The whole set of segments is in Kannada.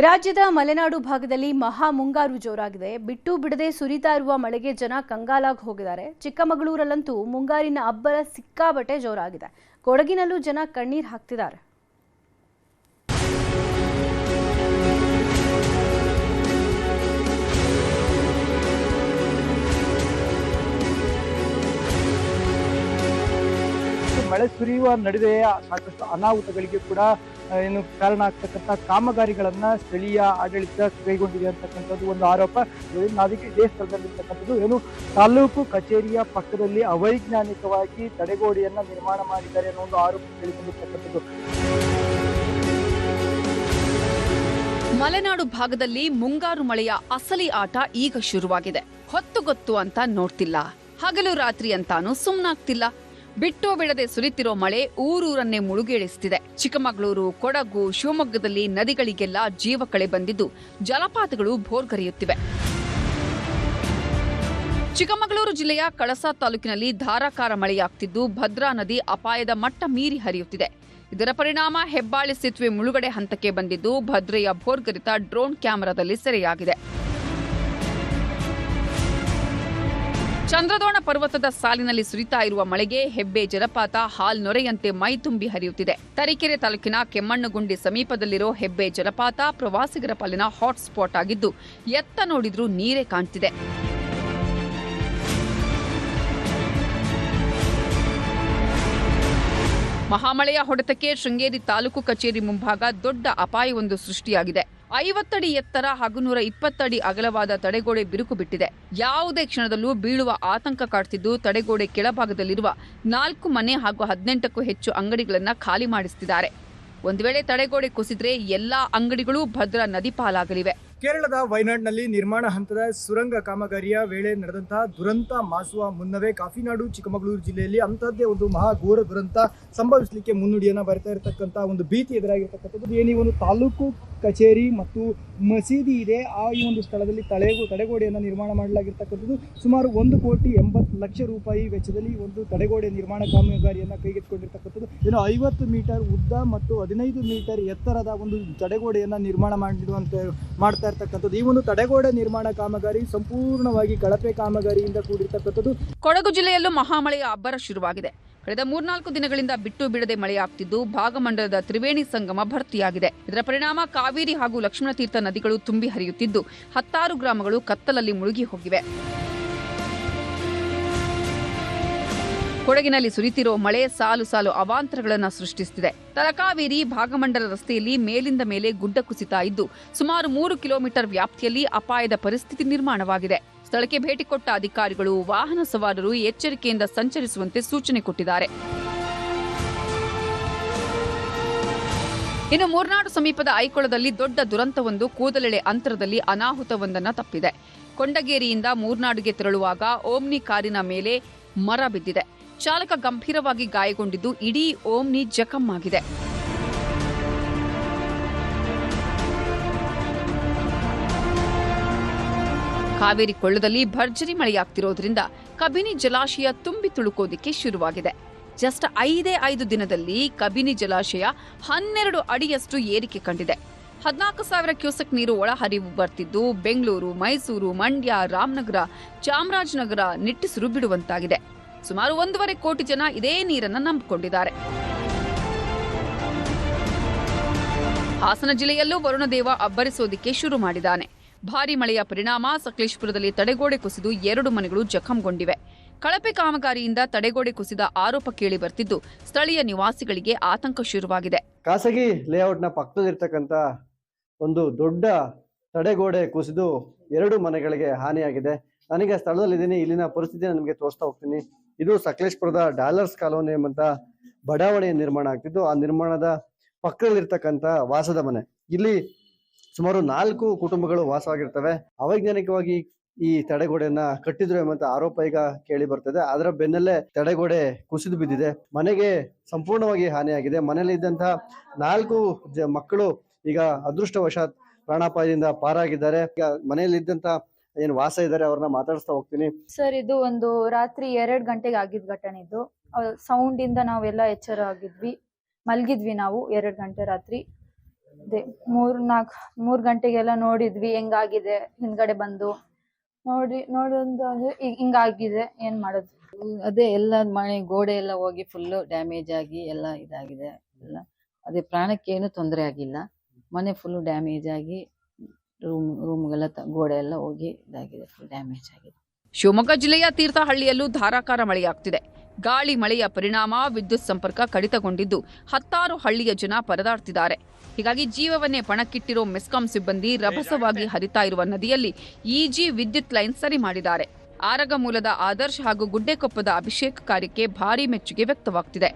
ರಾಜ್ಯದ ಮಲೆನಾಡು ಭಾಗದಲ್ಲಿ ಮಹಾ ಮುಂಗಾರು ಜೋರಾಗಿದೆ. ಬಿಟ್ಟು ಬಿಡದೆ ಸುರಿತಾ ಇರುವ ಮಳೆಗೆ ಜನ ಕಂಗಾಲಾಗಿ ಹೋಗಿದ್ದಾರೆ. ಚಿಕ್ಕಮಗಳೂರಲ್ಲಂತೂ ಮುಂಗಾರಿನ ಅಬ್ಬರ ಸಿಕ್ಕಾಬಟ್ಟೆ ಜೋರಾಗಿದೆ. ಕೊಡಗಿನಲ್ಲೂ ಜನ ಕಣ್ಣೀರು ಹಾಕ್ತಿದ್ದಾರೆ. ಮಳೆ ಸುರಿಯುವ ನಡುವೆ ಸಾಕಷ್ಟು ಅನಾಹುತಗಳಿಗೆ ಕೂಡ ಏನು ಕಾರಣ ಆಗ್ತಕ್ಕಂಥ ಕಾಮಗಾರಿಗಳನ್ನ ಸ್ಥಳೀಯ ಆಡಳಿತ ಕೈಗೊಂಡಿದೆ ಅಂತಕ್ಕಂಥದ್ದು ಒಂದು ಆರೋಪ. ಅದಕ್ಕೆ ಇದೇ ಸ್ಥಳದಲ್ಲಿರ್ತಕ್ಕಂಥದ್ದು ಏನು ತಾಲೂಕು ಕಚೇರಿಯ ಪಕ್ಕದಲ್ಲಿ ಅವೈಜ್ಞಾನಿಕವಾಗಿ ತಡೆಗೋಡೆಯನ್ನ ನಿರ್ಮಾಣ ಮಾಡಿದ್ದಾರೆ ಅನ್ನೋ ಒಂದು ಆರೋಪ ಕೇಳಿಕೊಂಡಿರ್ತಕ್ಕಂಥದ್ದು. ಮಲೆನಾಡು ಭಾಗದಲ್ಲಿ ಮುಂಗಾರು ಮಳೆಯ ಅಸಲಿ ಆಟ ಈಗ ಶುರುವಾಗಿದೆ. ಹೊತ್ತುಗೊತ್ತು ಅಂತ ನೋಡ್ತಿಲ್ಲ, ಹಗಲು ರಾತ್ರಿ ಅಂತಾನೂ ಸುಮ್ನಾಗ್ತಿಲ್ಲ. ಬಿಟ್ಟು ಬಿಡದೆ ಸುರಿತಿರೋ ಮಳೆ ಊರೂರನ್ನೇ ಮುಳುಗೇಳಿಸುತ್ತಿದೆ. ಚಿಕ್ಕಮಗಳೂರು, ಕೊಡಗು, ಶಿವಮೊಗ್ಗದಲ್ಲಿ ನದಿಗಳಿಗೆಲ್ಲ ಜೀವಕಳೆ ಬಂದಿದ್ದು ಜಲಪಾತಗಳು ಭೋರ್ಗರೆಯುತ್ತಿವೆ. ಚಿಕ್ಕಮಗಳೂರು ಜಿಲ್ಲೆಯ ಕಳಸಾ ತಾಲೂಕಿನಲ್ಲಿ ಧಾರಾಕಾರ ಮಳೆಯಾಗ್ತಿದ್ದು ಭದ್ರಾ ನದಿ ಅಪಾಯದ ಮಟ್ಟ ಮೀರಿ ಹರಿಯುತ್ತಿದೆ. ಇದರ ಪರಿಣಾಮ ಹೆಬ್ಬಾಳೆ ಸೇತುವೆ ಮುಳುಗಡೆ ಹಂತಕ್ಕೆ ಬಂದಿದ್ದು ಭದ್ರೆಯ ಭೋರ್ಗರಿತ ಡ್ರೋನ್ ಕ್ಯಾಮೆರಾದಲ್ಲಿ ಸೆರೆಯಾಗಿದೆ. ಚಂದ್ರದೋಣ ಪರ್ವತದ ಸಾಲಿನಲ್ಲಿ ಸುರಿತಾ ಇರುವ ಮಳೆಗೆ ಹೆಬ್ಬೆ ಜಲಪಾತ ಹಾಲ್ನೊರೆಯಂತೆ ಮೈತುಂಬಿ ಹರಿಯುತ್ತಿದೆ. ತರೀಕೆರೆ ತಾಲೂಕಿನ ಕೆಮ್ಮಣ್ಣಗುಂಡಿ ಸಮೀಪದಲ್ಲಿರೋ ಹೆಬ್ಬೆ ಜಲಪಾತ ಪ್ರವಾಸಿಗರ ಪಾಲಿನ ಹಾಟ್ಸ್ಪಾಟ್ ಆಗಿದ್ದು ಎತ್ತ ನೋಡಿದ್ರೂ ನೀರೇ ಕಾಣ್ತಿದೆ. ಮಹಾಮಳೆಯ ಹೊಡೆತಕ್ಕೆ ಶೃಂಗೇರಿ ತಾಲೂಕು ಕಚೇರಿ ಮುಂಭಾಗ ದೊಡ್ಡ ಅಪಾಯವೊಂದು ಸೃಷ್ಟಿಯಾಗಿದೆ. 50 ಅಡಿ ಎತ್ತರ ಹಾಗೂ 120 ಅಡಿ ಅಗಲವಾದ ತಡೆಗೋಡೆ ಬಿರುಕು ಬಿಟ್ಟಿದೆ. ಯಾವುದೇ ಕ್ಷಣದಲ್ಲೂ ಬೀಳುವ ಆತಂಕ ಕಾಡ್ತಿದ್ದು ತಡೆಗೋಡೆ ಕೆಳಭಾಗದಲ್ಲಿರುವ 4 ಮನೆ ಹಾಗೂ 18ಕ್ಕೂ ಹೆಚ್ಚು ಅಂಗಡಿಗಳನ್ನು ಖಾಲಿ ಮಾಡಿಸುತ್ತಿದ್ದಾರೆ. ಒಂದು ವೇಳೆ ತಡೆಗೋಡೆ ಕುಸಿದ್ರೆ ಎಲ್ಲಾ ಅಂಗಡಿಗಳು ಭದ್ರಾ ನದಿ ಪಾಲಾಗಲಿವೆ. ಕೇರಳದ ವಯನಾಡ್ನಲ್ಲಿ ನಿರ್ಮಾಣ ಹಂತದ ಸುರಂಗ ಕಾಮಗಾರಿಯ ವೇಳೆ ನಡೆದಂತಹ ದುರಂತ ಮಾಸುವ ಮುನ್ನವೇ ಕಾಫಿನಾಡು ಚಿಕ್ಕಮಗಳೂರು ಜಿಲ್ಲೆಯಲ್ಲಿ ಅಂತಹದ್ದೇ ಒಂದು ಮಹಾಘೋರ ದುರಂತ ಸಂಭವಿಸಲಿಕ್ಕೆ ಮುನ್ನುಡಿಯನ್ನು ಬರ್ತಾ ಇರತಕ್ಕಂಥ ಒಂದು ಭೀತಿ ಎದುರಾಗಿರ್ತಕ್ಕಂಥದ್ದು. ಏನಿ ಒಂದು ತಾಲೂಕು ಕಚೇರಿ ಮತ್ತು ಮಸೀದಿ ಇದೆ. ಈ ಒಂದು ಸ್ಥಳದಲ್ಲಿ ತಡೆಗೋಡೆಯನ್ನು ನಿರ್ಮಾಣ ಮಾಡಲಾಗಿರ್ತಕ್ಕಂಥದ್ದು. ಸುಮಾರು 1,80,00,000 ರೂಪಾಯಿ ವೆಚ್ಚದಲ್ಲಿ ಒಂದು ತಡೆಗೋಡೆ ನಿರ್ಮಾಣ ಕಾಮಗಾರಿಯನ್ನು ಕೈಗೆತ್ತಿಕೊಂಡಿರ್ತಕ್ಕಂಥದ್ದು. 50 ಮೀಟರ್ ಉದ್ದ ಮತ್ತು 15 ಮೀಟರ್ ಎತ್ತರದ ಒಂದು ತಡೆಗೋಡೆಯನ್ನು ನಿರ್ಮಾಣ ಮಾಡ್ತಾ ಇರ್ತಕ್ಕಂಥದ್ದು. ಈ ಒಂದು ತಡೆಗೋಡೆ ನಿರ್ಮಾಣ ಕಾಮಗಾರಿ ಸಂಪೂರ್ಣವಾಗಿ ಕಳಪೆ ಕಾಮಗಾರಿಯಿಂದ ಕೂಡಿರ್ತಕ್ಕಂಥದ್ದು. ಕೊಡಗು ಜಿಲ್ಲೆಯಲ್ಲೂ ಮಹಾಮಳೆಯ ಅಬ್ಬರ ಶುರುವಾಗಿದೆ. ಕಳೆದ 3-4 ದಿನಗಳಿಂದ ಬಿಟ್ಟು ಬಿಡದೆ ಮಳೆಯಾಗ್ತಿದ್ದು ಭಾಗಮಂಡಲದ ತ್ರಿವೇಣಿ ಸಂಗಮ ಭರ್ತಿಯಾಗಿದೆ. ಇದರ ಪರಿಣಾಮ ಕಾವೇರಿ ಹಾಗೂ ಲಕ್ಷ್ಮಣತೀರ್ಥ ನದಿಗಳು ತುಂಬಿ ಹರಿಯುತ್ತಿದ್ದು 10 ಗ್ರಾಮಗಳು ಕತ್ತಲಲ್ಲಿ ಮುಳುಗಿ ಹೋಗಿವೆ. ಕೊಡಗಿನಲ್ಲಿ ಸುರಿತಿರೋ ಮಳೆ ಸಾಲು ಸಾಲು ಅವಾಂತರಗಳನ್ನು ಸೃಷ್ಟಿಸುತ್ತಿದೆ. ತಲಕಾವೇರಿ ಭಾಗಮಂಡಲ ರಸ್ತೆಯಲ್ಲಿ ಮೇಲಿಂದ ಮೇಲೆ ಗುಡ್ಡ ಕುಸಿತ ಇದ್ದು ಸುಮಾರು 3 ಕಿಲೋಮೀಟರ್ ವ್ಯಾಪ್ತಿಯಲ್ಲಿ ಅಪಾಯದ ಪರಿಸ್ಥಿತಿ ನಿರ್ಮಾಣವಾಗಿದೆ. ಸ್ಥಳಕ್ಕೆ ಭೇಟಿ ಕೊಟ್ಟ ಅಧಿಕಾರಿಗಳು ವಾಹನ ಸವಾರರು ಎಚ್ಚರಿಕೆಯಿಂದ ಸಂಚರಿಸುವಂತೆ ಸೂಚನೆ ಕೊಟ್ಟಿದ್ದಾರೆ. ಇನ್ನು ಮೂರ್ನಾಡು ಸಮೀಪದ ಐಕೊಳದಲ್ಲಿ ದೊಡ್ಡ ದುರಂತವೊಂದು ಕೂದಲೆಳೆ ಅಂತರದಲ್ಲಿ ಅನಾಹುತವೊಂದನ್ನು ತಪ್ಪಿದೆ. ಕೊಂಡಗೇರಿಯಿಂದ ಮೂರ್ನಾಡುಗೆ ತೆರಳುವಾಗ ಓಮ್ನಿ ಕಾರಿನ ಮೇಲೆ ಮರ ಬಿದ್ದಿದೆ. ಚಾಲಕ ಗಂಭೀರವಾಗಿ ಗಾಯಗೊಂಡಿದ್ದು ಇಡೀ ಓಮ್ನಿ ಜಖಂ ಆಗಿದೆ. ಕಾವೇರಿ ಕೊಳ್ಳದಲ್ಲಿ ಭರ್ಜರಿ ಮಳೆಯಾಗ್ತಿರೋದ್ರಿಂದ ಕಬಿನಿ ಜಲಾಶಯ ತುಂಬಿ ತುಳುಕೋದಿಕ್ಕೆ ಶುರುವಾಗಿದೆ. ಜಸ್ಟ್ 5 ದಿನದಲ್ಲಿ ಕಬಿನಿ ಜಲಾಶಯ 12 ಅಡಿಯಷ್ಟು ಏರಿಕೆ ಕಂಡಿದೆ. 14,000 ಕ್ಯೂಸೆಕ್ ನೀರು ಒಳಹರಿವು ಬರ್ತಿದ್ದು ಬೆಂಗಳೂರು, ಮೈಸೂರು, ಮಂಡ್ಯ, ರಾಮನಗರ, ಚಾಮರಾಜನಗರ ನಿಟ್ಟುಸಿರು ಬಿಡುವಂತಾಗಿದೆ. ಸುಮಾರು 1.5 ಕೋಟಿ ಜನ ಇದೇ ನೀರನ್ನು ನಂಬಿಕೊಂಡಿದ್ದಾರೆ. ಹಾಸನ ಜಿಲ್ಲೆಯಲ್ಲೂ ವರುಣದೇವ ಅಬ್ಬರಿಸೋದಿಕ್ಕೆ ಶುರು ಮಾಡಿದ್ದಾನೆ. ಭಾರೀ ಮಳೆಯ ಪರಿಣಾಮ ಸಕಲೇಶಪುರದಲ್ಲಿ ತಡೆಗೋಡೆ ಕುಸಿದು 2 ಮನೆಗಳು ಜಖಂಗೊಂಡಿವೆ. ಕಳಪೆ ಕಾಮಗಾರಿಯಿಂದ ತಡೆಗೋಡೆ ಕುಸಿದ ಆರೋಪ ಕೇಳಿ ಬರ್ತಿದ್ದು ಸ್ಥಳೀಯ ನಿವಾಸಿಗಳಿಗೆ ಆತಂಕ ಶುರುವಾಗಿದೆ. ಖಾಸಗಿ ಲೇಔಟ್ನ ಪಕ್ಕದಲ್ಲಿರ್ತಕ್ಕಂಥ ಒಂದು ದೊಡ್ಡ ತಡೆಗೋಡೆ ಕುಸಿದು 2 ಮನೆಗಳಿಗೆ ಹಾನಿಯಾಗಿದೆ. ನನಗೆ ಸ್ಥಳದಲ್ಲಿದ್ದೀನಿ, ಇಲ್ಲಿನ ಪರಿಸ್ಥಿತಿಯನ್ನು ನಿಮಗೆ ತೋರಿಸ್ತಾ ಹೋಗ್ತೀನಿ. ಇದು ಸಕಲೇಶಪುರದ ಡಾಲರ್ಸ್ ಕಾಲೋನಿ ಎಂಬಂತ ಬಡಾವಣೆ ನಿರ್ಮಾಣ ಆಗ್ತಿದ್ದು ಆ ನಿರ್ಮಾಣದ ಪಕ್ಕದಲ್ಲಿರ್ತಕ್ಕಂಥ ವಾಸದ ಮನೆ. ಇಲ್ಲಿ ಸುಮಾರು 4 ಕುಟುಂಬಗಳು ವಾಸವಾಗಿರ್ತವೆ. ಅವೈಜ್ಞಾನಿಕವಾಗಿ ಈ ತಡೆಗೋಡೆಯನ್ನ ಕಟ್ಟಿದ್ರು ಎಂಬಂತ ಆರೋಪ ಈಗ ಕೇಳಿ ಬರ್ತದೆ. ಅದರ ಬೆನ್ನಲ್ಲೇ ತಡೆಗೋಡೆ ಕುಸಿದು ಬಿದ್ದಿದೆ. ಮನೆಗೆ ಸಂಪೂರ್ಣವಾಗಿ ಹಾನಿಯಾಗಿದೆ. ಮನೆಯಲ್ಲಿ ಇದ್ದಂತಹ 4 ಮಕ್ಕಳು ಈಗ ಅದೃಷ್ಟವಶಾತ್ ಪ್ರಾಣಾಪಾಯದಿಂದ ಪಾರಾಗಿದ್ದಾರೆ. ಈಗ ಮನೆಯಲ್ಲಿ ಇದ್ದಂತ ಏನು ವಾಸ ಇದ್ದಾರೆ ಅವ್ರನ್ನ ಮಾತಾಡಿಸ್ತಾ ಹೋಗ್ತೀನಿ. ಸರ್, ಇದು ಒಂದು ರಾತ್ರಿ 2 ಗಂಟೆಗೆ ಆಗಿದ್ ಘಟನೆ. ಇದು ಸೌಂಡ್ ಇಂದ ನಾವೆಲ್ಲ ಎಚ್ಚರ ಆಗಿದ್ವಿ, ಮಲ್ಗಿದ್ವಿ ನಾವು 2 ಗಂಟೆ ರಾತ್ರಿ. ಅದೇ 3 ಗಂಟೆಗೆಲ್ಲ ನೋಡಿದ್ವಿ ಹೆಂಗಾಗಿದೆ, ಹಿಂದ್ಗಡೆ ಬಂದು ನೋಡೋದು ಹಿಂಗಾಗಿದೆ, ಏನ್ ಮಾಡೋದು. ಅದೇ ಎಲ್ಲ ಮನೆ ಗೋಡೆ ಎಲ್ಲ ಹೋಗಿ ಫುಲ್ ಡ್ಯಾಮೇಜ್ ಆಗಿ ಎಲ್ಲ ಇದಾಗಿದೆ ಎಲ್ಲ. ಅದೇ ಪ್ರಾಣಕ್ಕೇನು ತೊಂದರೆ ಆಗಿಲ್ಲ, ಮನೆ ಫುಲ್ ಡ್ಯಾಮೇಜ್ ಆಗಿ ರೂಮ್ಗೆಲ್ಲ ಗೋಡೆ ಎಲ್ಲ ಹೋಗಿ ಇದಾಗಿದೆ, ಫುಲ್ ಡ್ಯಾಮೇಜ್ ಆಗಿದೆ. ಶಿವಮೊಗ್ಗ ಜಿಲ್ಲೆಯ ತೀರ್ಥಹಳ್ಳಿಯಲ್ಲೂ ಧಾರಾಕಾರ ಮಳೆಯಾಗ್ತಿದೆ. ಗಾಳಿ ಮಳೆಯ ಪರಿಣಾಮ ವಿದ್ಯುತ್ ಸಂಪರ್ಕ ಕಡಿತಗೊಂಡಿದ್ದು ಹತ್ತಾರು ಹಳ್ಳಿಯ ಜನ ಪರದಾಡ್ತಿದ್ದಾರೆ. ಹೀಗಾಗಿ ಜೀವವನ್ನೇ ಪಣಕ್ಕಿಟ್ಟಿರೋ ಮೆಸ್ಕಾಂ ಸಿಬ್ಬಂದಿ ರಭಸವಾಗಿ ಹರಿತಾ ಇರುವ ನದಿಯಲ್ಲಿ ಇಜಿ ವಿದ್ಯುತ್ ಲೈನ್ ಸರಿ ಮಾಡಿದ್ದಾರೆ. ಆರಗ ಮೂಲದ ಆದರ್ಶ್ ಹಾಗೂ ಗುಡ್ಡೆಕೊಪ್ಪದ ಅಭಿಷೇಕ್ ಕಾರ್ಯಕ್ಕೆ ಭಾರೀ ಮೆಚ್ಚುಗೆ ವ್ಯಕ್ತವಾಗ್ತಿದೆ.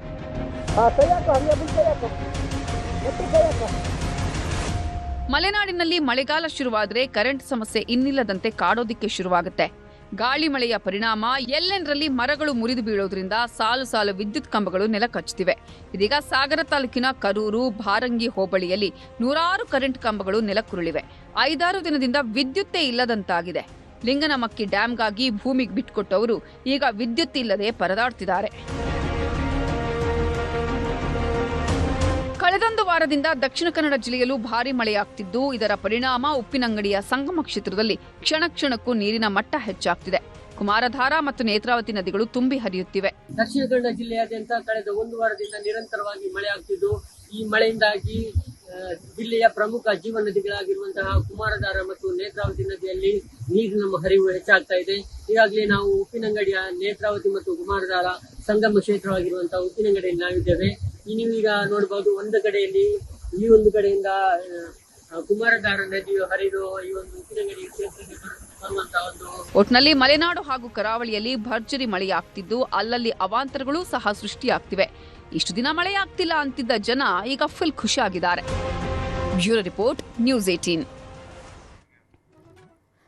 ಮಲೆನಾಡಿನಲ್ಲಿ ಮಳೆಗಾಲ ಶುರುವಾದರೆ ಕರೆಂಟ್ ಸಮಸ್ಯೆ ಇನ್ನಿಲ್ಲದಂತೆ ಕಾಡೋದಿಕ್ಕೆ ಶುರುವಾಗುತ್ತೆ. ಗಾಳಿ ಮಳೆಯ ಪರಿಣಾಮ ಎಲ್ಲೆಂದರಲ್ಲಿ ಮರಗಳು ಮುರಿದು ಬೀಳೋದ್ರಿಂದ ಸಾಲು ಸಾಲು ವಿದ್ಯುತ್ ಕಂಬಗಳು ನೆಲಕಚ್ಚುತ್ತಿವೆ. ಇದೀಗ ಸಾಗರ ತಾಲೂಕಿನ ಕರೂರು, ಭಾರಂಗಿ ಹೋಬಳಿಯಲ್ಲಿ ನೂರಾರು ಕರೆಂಟ್ ಕಂಬಗಳು ನೆಲಕ್ಕುರುಳಿವೆ. 5-6 ದಿನದಿಂದ ವಿದ್ಯುತ್ತೇ ಇಲ್ಲದಂತಾಗಿದೆ. ಲಿಂಗನಮಕ್ಕಿ ಡ್ಯಾಂಗಾಗಿ ಭೂಮಿಗೆ ಬಿಟ್ಟುಕೊಟ್ಟವರು ಈಗ ವಿದ್ಯುತ್ ಇಲ್ಲದೆ ಪರದಾಡ್ತಿದ್ದಾರೆ. ಕಳೆದೊಂದು ವಾರದಿಂದ ದಕ್ಷಿಣ ಕನ್ನಡ ಜಿಲ್ಲೆಯಲ್ಲೂ ಭಾರೀ ಮಳೆಯಾಗ್ತಿದ್ದು, ಇದರ ಪರಿಣಾಮ ಉಪ್ಪಿನಂಗಡಿಯ ಸಂಗಮ ಕ್ಷೇತ್ರದಲ್ಲಿ ಕ್ಷಣ ಕ್ಷಣಕ್ಕೂ ನೀರಿನ ಮಟ್ಟ ಹೆಚ್ಚಾಗ್ತಿದೆ. ಕುಮಾರಧಾರಾ ಮತ್ತು ನೇತ್ರಾವತಿ ನದಿಗಳು ತುಂಬಿ ಹರಿಯುತ್ತಿವೆ. ದಕ್ಷಿಣ ಕನ್ನಡ ಜಿಲ್ಲೆಯಾದ್ಯಂತ ಕಳೆದ 1 ವಾರದಿಂದ ನಿರಂತರವಾಗಿ ಮಳೆ ಆಗ್ತಿದ್ದು, ಈ ಮಳೆಯಿಂದಾಗಿ ಜಿಲ್ಲೆಯ ಪ್ರಮುಖ ಜೀವ ನದಿಗಳಾಗಿರುವಂತಹ ಕುಮಾರಧಾರಾ ಮತ್ತು ನೇತ್ರಾವತಿ ನದಿಯಲ್ಲಿ ನೀರಿನ ಹರಿವು ಹೆಚ್ಚಾಗ್ತಾ ಇದೆ. ಈಗಾಗಲೇ ನಾವು ಉಪ್ಪಿನಂಗಡಿಯ ನೇತ್ರಾವತಿ ಮತ್ತು ಕುಮಾರಧಾರಾ ಸಂಗಮ ಕ್ಷೇತ್ರವಾಗಿರುವಂತಹ ಉಪ್ಪಿನಂಗಡಿಯಲ್ಲಿ ನಾವಿದ್ದೇವೆ. ನೀವೀಗ ನೋಡಬಹುದು, ಈ ಒಂದು ಕಡೆಯಿಂದ ಕುಮಾರಧಾರಾ ನದಿಯು ಹರಿದು ಈ ಒಂದು ಉಪ್ಪಿನಂಗಡಿ ಕ್ಷೇತ್ರಕ್ಕೆ ಬರುವಂತಹ ಒಂದು. ಒಟ್ನಲ್ಲಿ ಮಲೆನಾಡು ಹಾಗೂ ಕರಾವಳಿಯಲ್ಲಿ ಭರ್ಜರಿ ಮಳೆಯಾಗ್ತಿದ್ದು ಅಲ್ಲಲ್ಲಿ ಅವಾಂತರಗಳು ಸಹ ಸೃಷ್ಟಿಯಾಗ್ತಿವೆ. ಇಷ್ಟು ದಿನ ಮಳೆಯಾಗ್ತಿಲ್ಲ ಅಂತಿದ್ದ ಜನ ಈಗ ಫುಲ್ ಖುಷಿಯಾಗಿದ್ದಾರೆ. Bureau report, news 18.